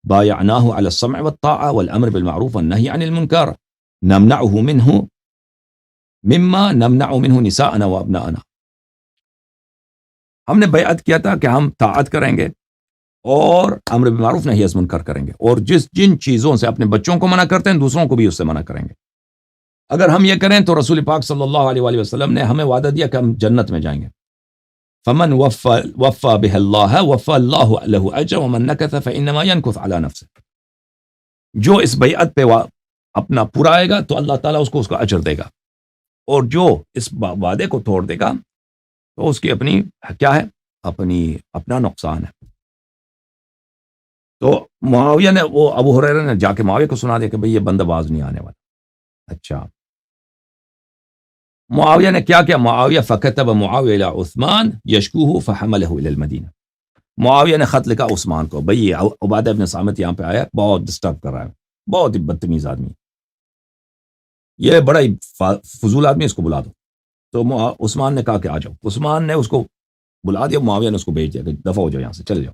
[SPEAKER 1] بایعناہ علی السمع والطاعہ والامر بالمعروف والنہی عن المنکر نمنعہ منہ مما نمنع منہ نساءنا وابناءنا، ہم نے بیعت کیا تھا کہ ہم طاعت کریں گے اور امر بالمعروف نہی عن المنکر کریں گے، اور جن چیزوں سے اپنے بچوں کو منع کرتے ہیں دوسروں کو بھی اس سے منع کریں گے۔ اگر ہم یہ کریں تو رسول پاک صلی اللہ علیہ وآلہ وسلم نے ہمیں وعدہ دیا کہ ہم جنت میں جائیں گے۔ فمن وفى بها الله وفى الله له اجر ومن نكث فانما ينكث على نفسه، جو اس بیعت پہ اپنا پورا آئے گا تو اللہ تعالیٰ اس کو اجر دے گا، اور جو اس وعدے کو توڑ دے گا تو اس کی اپنی کیا ہے، اپنا نقصان ہے۔ تو معاویہ نے، وہ ابو ہریرہ نے جا کے معاویہ کو سنا دیا کہ بھئی یہ بندہ باز نہیں آنے والا۔ اچھا معاویہ نے کیا کیا؟ معاویہ فکتب معاویہ الی عثمان یشکوہ فحملہ الی المدینہ، معاویہ نے خط لکھا عثمان کو، بھئی یہ عبادہ بن صامت یہاں پہ آیا، بہت ڈسٹرب کر رہا ہے، بہت ہی بدتمیز آدمی، یہ بڑا ہی فضول آدمی، اس کو بلا دو۔ تو عثمان نے کہا کہ آ جاؤ، عثمان نے اس کو بلا دیا، معاویہ نے اس کو بھیج دیا کہ دفع ہو جاؤ یہاں سے، چل جاؤ۔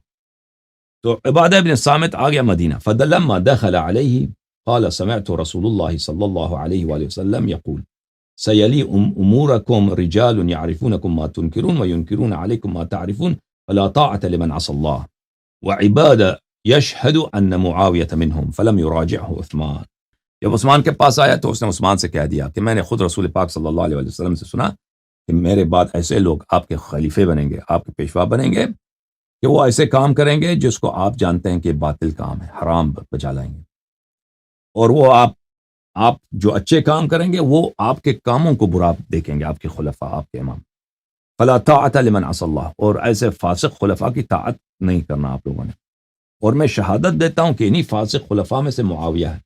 [SPEAKER 1] تو عبادہ بن صامت آ گیا مدینہ، فلما دخل علیہ قال سمعت رسول اللہ صلی اللہ علیہ وآلہ وسلم یقول سیلی امورکم رجال یعرفونکم ما تنکرون وینکرون علیکم ما تعرفون فلا طاعت لمن عصى اللہ وعبادہ یشہد ان معاویۃ منہم فلم یراجعہ عثمان۔ جب عثمان کے پاس آیا تو اس نے عثمان سے کہہ دیا کہ میں نے خود رسول پاک صلی اللہ علیہ وسلم سے سنا کہ میرے بعد ایسے لوگ آپ کے خلیفے بنیں گے، آپ کے پیشوا بنیں گے کہ وہ ایسے کام کریں گے جس کو آپ جانتے ہیں کہ باطل کام ہے، حرام بجا لائیں گے، اور وہ آپ جو اچھے کام کریں گے وہ آپ کے کاموں کو برا دیکھیں گے، آپ کے خلفاء، آپ کے امام۔ فلا طاعت لمن عصى اللہ، اور ایسے فاسق خلفاء کی طاعت نہیں کرنا آپ لوگوں نے، اور میں شہادت دیتا ہوں کہ انہی فاسق خلفاء میں سے معاویہ ہے۔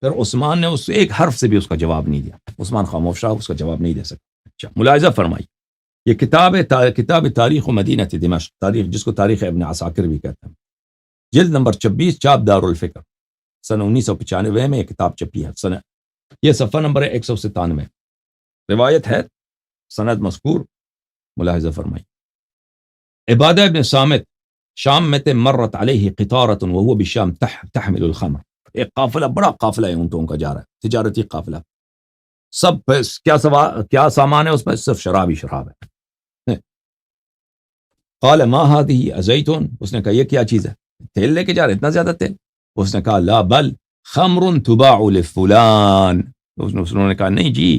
[SPEAKER 1] پھر عثمان نے اس سے ایک حرف سے بھی اس کا جواب نہیں دیا، عثمان خاموش رہا، اس کا جواب نہیں دے سکا۔ اچھا ملاحظہ فرمائی، یہ کتاب تاریخ مدینہ دمشق، تاریخ جس کو تاریخ ابن عساکر بھی کہتے ہیں، جلد نمبر 26، چاپ دار الفکر، سن 1995 میں یہ کتاب چھپی ہے، یہ صفحہ نمبر 197، روایت ہے، سند مذکور، ملاحظہ فرمائی۔ عبادہ ابن صامت شام میں تھے، مرت علیہ قطارۃ وهو بالشام تحمل الخمر، ایک قافلہ، بڑا قافلہ ہے اونٹوں کا جا رہا ہے، تجارتی قافلہ، سب کیا سامان ہے اس میں؟ صرف شراب ہی شراب ہے۔ قال ما هذه ازیت، اس نے کہا یہ کیا چیز ہے، تیل لے کے جا رہے اتنا زیادہ تیل؟ اس نے کہا لا بل خمر تباع لفلان، انہوں نے کہا نہیں جی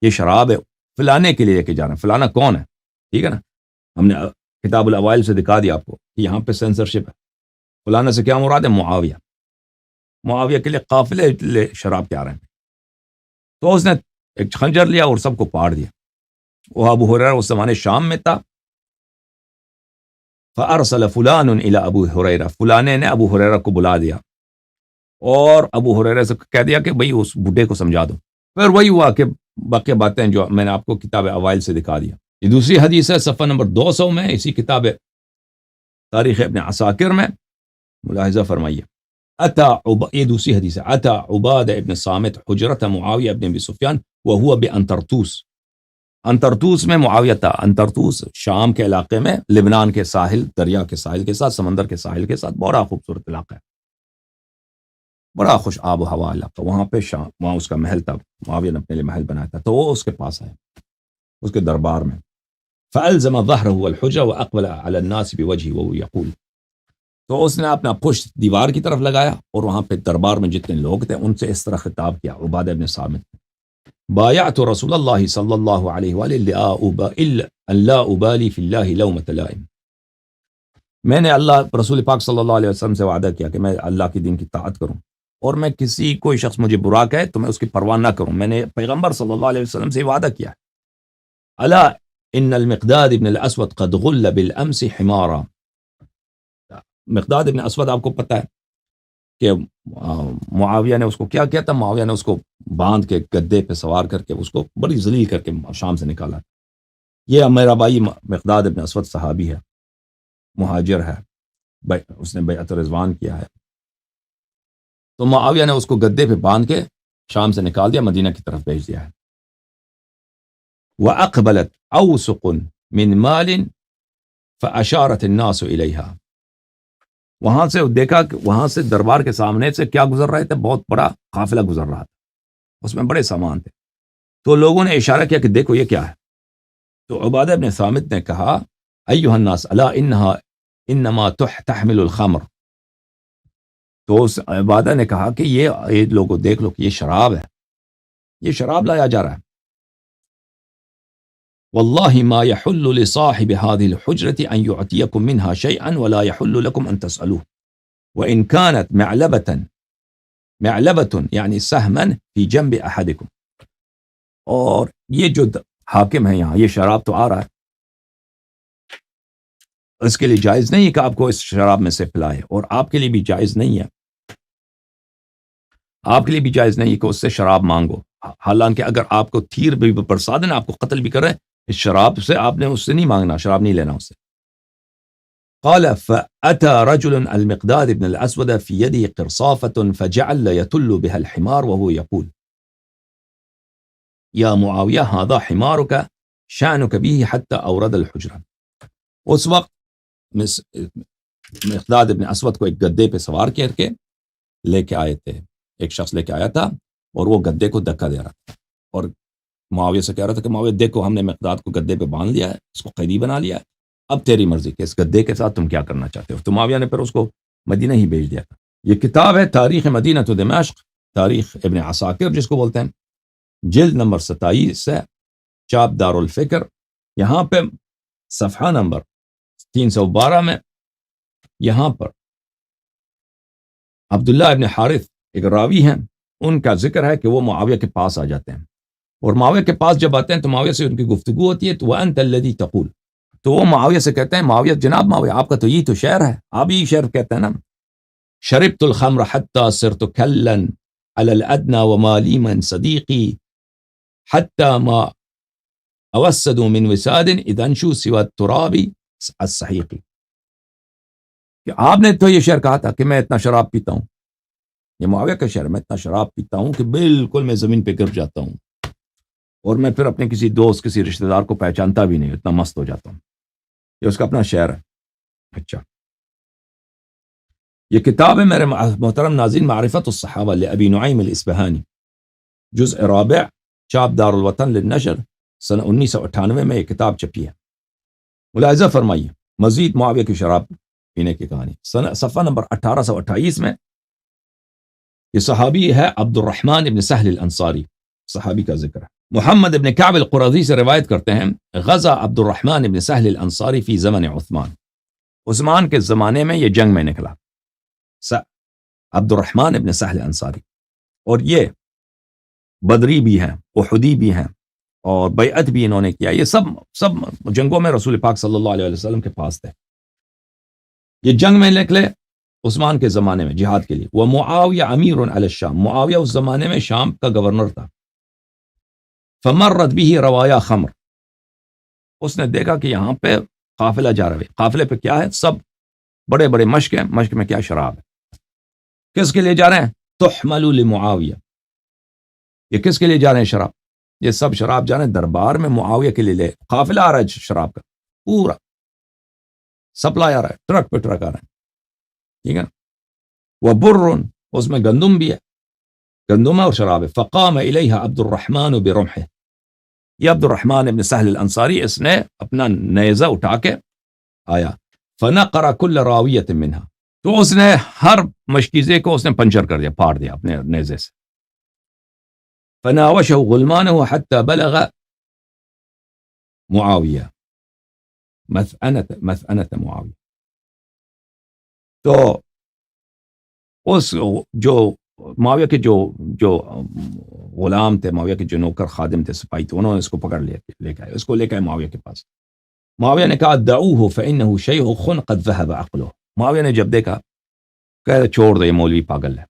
[SPEAKER 1] یہ شراب ہے، فلانے کے لیے لے کے جا رہے ہیں، فلانا کون ہے، ٹھیک ہے نا، ہم نے کتاب الاوائل سے دکھا دیا آپ کو کہ یہاں پہ سینسرشپ ہے، فلانا سے کیا مراد ہے؟ معاویہ، معاویہ کے لیے قافلے لے شراب کے آ رہے ہیں۔ تو اس نے ایک خنجر لیا اور سب کو پاڑ دیا۔ وہ ابو ہریرہ اس زمانے شام میں تھا، فارسل فلان الی ابو ہریرہ، فلانے نے ابو ہریرہ کو بلا دیا اور ابو ہریرہ سے کہہ دیا کہ بھئی اس بڈھے کو سمجھا دو۔ پھر وہی ہوا کہ باقی باتیں جو میں نے آپ کو کتاب اوائل سے دکھا دیا۔ یہ دوسری حدیث ہے صفحہ نمبر 200 میں، اسی کتاب تاریخ ابن عساکر میں، ملاحظہ فرمائیے۔ یہ دوسری حدیث ہے، اتا عبادہ ابن صامت حجرت معاویہ ابن ابی سفیان وہو بانطرطوس، انطرطوس میں معاویہ تھا، انطرطوس شام کے علاقے میں، لبنان کے ساحل، دریا کے ساحل کے ساتھ، سمندر کے ساحل کے ساتھ، بڑا خوبصورت علاقہ ہے، بڑا خوش آب و ہوا علاقہ، وہاں پہ وہاں اس کا محل تھا، معاویہ نے اپنے لیے محل بنایا تھا، تو وہ اس کے پاس آئے، اس کے دربار میں۔ فألزم ظهره الحجر وأقبل على الناس بوجهه وهو يقول، تو اس نے اپنا پشت دیوار کی طرف لگایا اور وہاں پہ دربار میں جتنے لوگ تھے ان سے اس طرح خطاب کیا، عبادہ بن صامت، بایعت رسول اللہ صلی اللہ علیہ وآلہ لا ابالی فی اللہ لومۃ لائم، میں نے رسول پاک صلی اللہ علیہ وسلم سے وعدہ کیا کہ میں اللہ کے دین کی طاعت کروں، اور میں کوئی شخص مجھے برا کہے تو میں اس کی پرواہ نہ کروں، میں نے پیغمبر صلی اللہ علیہ وسلم سے وعدہ کیا۔ الا ان المقداد ابن الاسود قد غل بالامس حمارا، مقداد ابن اسود آپ کو پتہ ہے کہ معاویہ نے اس کو کیا کیا تھا، معاویہ نے اس کو باندھ کے گدے پہ سوار کر کے اس کو بڑی ذلیل کر کے شام سے نکالا، یہ میرا بھائی مقداد ابن اسود صحابی ہے، مہاجر ہے، اس نے بیعت رضوان کیا ہے. تو معاویہ نے اس کو گدے پہ باندھ کے شام سے نکال دیا، مدینہ کی طرف بھیج دیا ہے. وَأَقْبَلَتْ أَوْسُقٌ مِّن مَالٍ فَأَشَارَتِ النَّاسُ إِلَيْهَا. وہاں سے دیکھا کہ وہاں سے دربار کے سامنے سے کیا گزر رہے تھے، بہت بڑا قافلہ گزر رہا تھا، اس میں بڑے سامان تھے. تو لوگوں نے اشارہ کیا کہ دیکھو یہ کیا ہے. تو عبادہ بن صامت نے کہا ایھا الناس الا انما تحمل الخمر. تو اس عبادہ نے کہا کہ یہ لوگوں دیکھ لو کہ یہ شراب ہے، یہ شراب لایا جا رہا ہے. واللہ ما يحل لصاحب هذه الحجرة ان يعطيكم منها شيئا ولا يحل لكم ان تسألوه وان كانت معلبة يعني سهما في جنب احدكم. اور یہ جو حاکم ہے یہاں، یہ شراب تو آ رہا ہے، اس کے لیے جائز نہیں ہے کہ آپ کو اس شراب میں سے پلائے، اور آپ کے لیے بھی جائز نہیں ہے، آپ کے لیے بھی جائز نہیں ہے کہ اس سے شراب مانگو. حالانکہ اگر آپ کو تیر بھی برسا دینا، آپ کو قتل بھی کرے، اس شراب سے آپ نے اس سے نہیں مانگنا، شراب نہیں لینا اس سے. قال فأتى رجل المقداد بن الأسود في يده قرصافة فجعل يتل بها الحمار وهو يقول يا معاوية هذا حمارك شأنك به حتى أورد الحجرة. اس وقت مقداد ابن اسود کو ایک گدے پہ سوار کر کے لے کے آئے تھے، ایک شخص لے کے آیا تھا اور وہ گدے کو دھکا دے رہا تھا، اور معاویہ سے کہہ رہا تھا کہ معاویہ دیکھو ہم نے مقداد کو گدے پہ باندھ لیا ہے، اس کو قیدی بنا لیا ہے، اب تیری مرضی کہ اس گدے کے ساتھ تم کیا کرنا چاہتے ہو. تو معاویہ نے پھر اس کو مدینہ ہی بھیج دیا تھا. یہ کتاب ہے تاریخ مدینہ تو دمشق، تاریخ ابن عساکر جس کو بولتے ہیں، جلد نمبر 27 ہے، چاپ دار الفکر. یہاں پہ صفحہ نمبر 312 میں یہاں پر عبداللہ ابن حارث ایک راوی ہیں، ان کا ذکر ہے کہ وہ معاویہ کے پاس آ جاتے ہیں، اور معاویہ کے پاس جب آتے ہیں تو معاویہ سے ان کی گفتگو ہوتی ہے. تو وَأَنْتَ الَّذِي تَقُولُ، تو وہ معاویہ سے کہتے ہیں معاویہ جناب معاویہ آپ کا تو یہی تو شعر ہے، آپ یہی شعر کہتے ہیں نا، شربت الخمر حتى صرت كلا على الأدنى وما لي من صديقي حتى ما أوسد من وساد إذا انشو سوى التراب السحيق. کہ آپ نے تو یہ شعر کہا تھا کہ میں اتنا شراب پیتا ہوں، یہ معاویہ کا شعر، میں اتنا شراب پیتا ہوں کہ بالکل میں زمین پہ گر جاتا ہوں، اور میں پھر اپنے کسی دوست کسی رشتہ دار کو پہچانتا بھی نہیں، اتنا مست ہو جاتا ہوں. یہ اس کا اپنا شعر ہے. اچھا، یہ کتاب ہے میرے محترم ناظرین، معرفت الصحابہ لابی نعیم الاصبہانی، جزء رابع، چاپ دار الوطن للنشر، سنہ 1998 میں یہ کتاب چھپی ہے. ملاحظہ فرمائیے مزید معاویہ کی شراب پینے کی کہانی، صفحہ نمبر 1828 میں یہ صحابی ہے عبد الرحمن ابن سہل الانصاری، صحابی کا ذکر ہے. محمد ابن کعب القرظی سے روایت کرتے ہیں غزا عبد الرحمن ابن سہل الانصاری فی زمن عثمان، عثمان کے زمانے میں یہ جنگ میں نکلا عبد الرحمن ابن سہل انصاری، اور یہ بدری بھی ہیں، احدی بھی ہیں، اور بیعت بھی انہوں نے کیا. یہ سب جنگوں میں رسول پاک صلی اللہ علیہ وسلم کے پاس تھے. یہ جنگ میں نکلے عثمان کے زمانے میں جہاد کے لیے. وہ معاویہ امیر علی الشام، معاویہ اس زمانے میں شام کا گورنر تھا. فمرت به روایا خمر، اس نے دیکھا کہ یہاں پہ قافلہ جا رہا ہے، قافلے پہ کیا ہے، سب بڑے بڑے مشک ہیں، مشک میں کیا شراب ہے. کس کے لیے جا رہے ہیں؟ تحمل لمعاویہ، یہ کس کے لیے جا رہے ہیں شراب؟ یہ سب شراب جا رہے ہیں دربار میں معاویہ کے لیے، لے قافلہ آ رہا ہے شراب کا، پورا سپلائی آ رہا ہے، ٹرک پہ ٹرک آ رہا ہے، ٹھیک ہے. وہ برن، اس میں گندم بھی ہے، گندم اور شراب ہے. فقام الیہ عبد الرحمن برمحہ، یہ عبد الرحمن ابن سہل الانصاری، اس نے اپنا نیزہ اٹھا کے آیا. فنقر کل راویۃ منہا، تو اس نے ہر مشکیزے کو اس نے پنچر کر دیا، پھاڑ دیا اپنے نیزے سے. فناوشہ غلمانہ حتی بلغ معاویہ مثأنۃ معاویہ. تو اس جو معاویہ کے جو غلام تھے، معاویہ کے جو نوکر خادم تھے، سپاہی تھے، انہوں نے اس کو پکڑ لے کے آئے، اس کو لے کے آئے معاویہ کے پاس. معاویہ نے کہا دعوہ فإنہ شیخ قد ذہب عقلہ. معاویہ نے جب دیکھا کہہ چھوڑ دو، یہ مولوی پاگل ہے،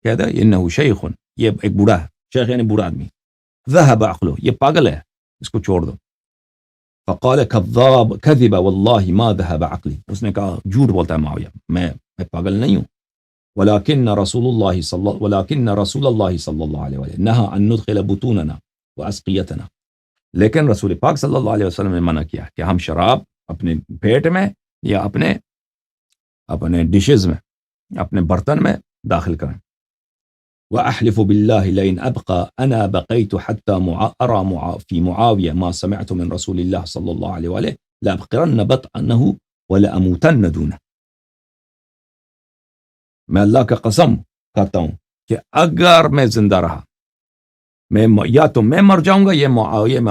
[SPEAKER 1] کہہ دو انہ شیخ، یہ ایک بوڑھا ہے، شیخ یعنی بوڑھا آدمی، ذہب عقلہ، یہ پاگل ہے، اس کو چھوڑ دو. فقال کذاب کذب واللہ ما ذهب عقلی، اس نے کہا جھوٹ بولتا ہے معاویہ، میں پاگل نہیں ہوں، ولكن رسول اللہ صلی اللہ علیہ وسلم نہى ان ندخل بطوننا واسقیتنا، لیکن رسول پاک صلی اللہ علیہ وسلم نے منع کیا کہ ہم شراب اپنے پیٹ میں یا اپنے ڈشز میں، اپنے برتن میں داخل کریں۔ وأحلف بالله لئن أبقى أنا بقيت حتى أرى في معاوية ما سمعت من رسول الله صلى الله عليه وآله لأبقرن بطنه ولأموتن دونه، میں اللہ کا قسم کھاتا ہوں کہ اگر میں زندہ رہا، میں یا تو میں مر جاؤں گا، یہ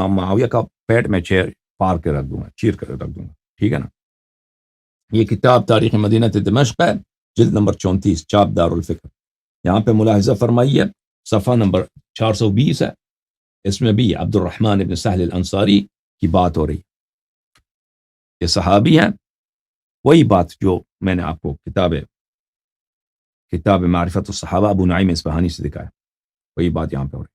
[SPEAKER 1] معاویہ کا پیٹ میں پار کے رکھ دوں گا، چیر کر رکھ دوں گا، ٹھیک ہے نا۔ یہ کتاب تاریخ مدینہ دمشق ہے، جلد نمبر 34، چاپ دار الفکر۔ یہاں پہ ملاحظہ فرمائیے، صفحہ نمبر 420 ہے، اس میں بھی عبد الرحمن ابن سہل الانصاری کی بات ہو رہی، یہ صحابی ہیں، وہی بات جو میں نے آپ کو کتاب معرفت الصحابہ ابو نعیم اصفہانی سے دکھایا، وہی بات یہاں پہ ہو رہی۔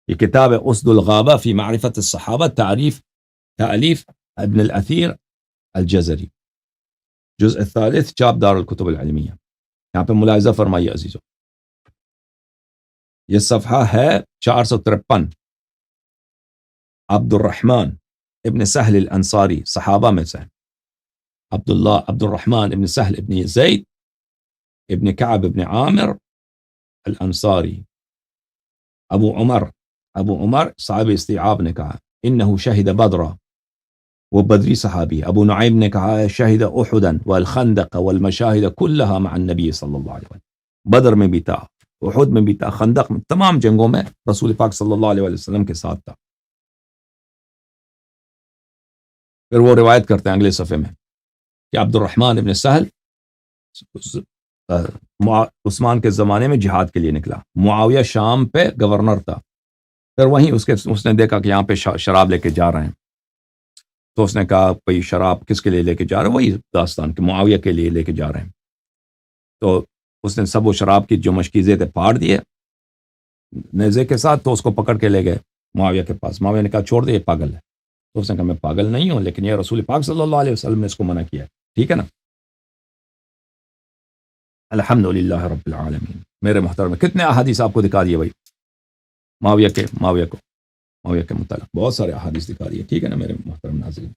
[SPEAKER 1] یہ کتاب ہے اسد الغابہ فی معرفت الصحابہ، تالیف ابن الاثیر الجزری، جزء الثالث، چاپ دار الکتب العلمیہ۔ یہاں پہ ملاحظہ فرمائیے عزیزو، یہ صفحہ ہے 453۔ عبد الرحمن ابن سہل الانصاری صحابہ میں سے، عبد الرحمن ابن سہل ابن زید ابن کعب ابن عامر الانصاری۔ ابو عمر صاحب استیعاب نے کہا انہو شہد بدرا، وہ بدری صحابی۔ ابو نعیم نے کہا ہے شہد احدا والخندق والمشاہد کلها مع النبی صلی اللہ علیہ وسلم، بدر میں بھی تھا، احد میں بھی تھا، خندق میں، تمام جنگوں میں رسول پاک صلی اللہ علیہ وسلم کے ساتھ تھا۔ پھر وہ روایت کرتے ہیں اگلے صفحے میں کہ عبد الرحمن ابن سہل عثمان کے زمانے میں جہاد کے لیے نکلا، معاویہ شام پہ گورنر تھا، پھر وہیں اس نے دیکھا کہ یہاں پہ شراب لے کے جا رہے ہیں، تو اس نے کہا بھئی شراب کس کے لیے لے کے جا رہے ہیں، وہی داستان کہ معاویہ کے لیے لے کے جا رہے ہیں، تو اس نے سب وہ شراب کی جو مشکیزیں تھے پھاڑ دیے نیزے کے ساتھ، تو اس کو پکڑ کے لے گئے معاویہ کے پاس۔ معاویہ نے کہا چھوڑ دے، یہ پاگل ہے، تو اس نے کہا میں پاگل نہیں ہوں، لیکن یہ رسول پاک صلی اللہ علیہ وسلم نے اس کو منع کیا ہے، ٹھیک ہے نا۔ الحمدللہ رب العالمین۔ میرے محترم کتنے احادیث آپ کو دکھا دیے بھائی معاویہ کے متعلق، بہت سارے احادیث دکھا دیے، ٹھیک ہے نا میرے محترم ناظرین۔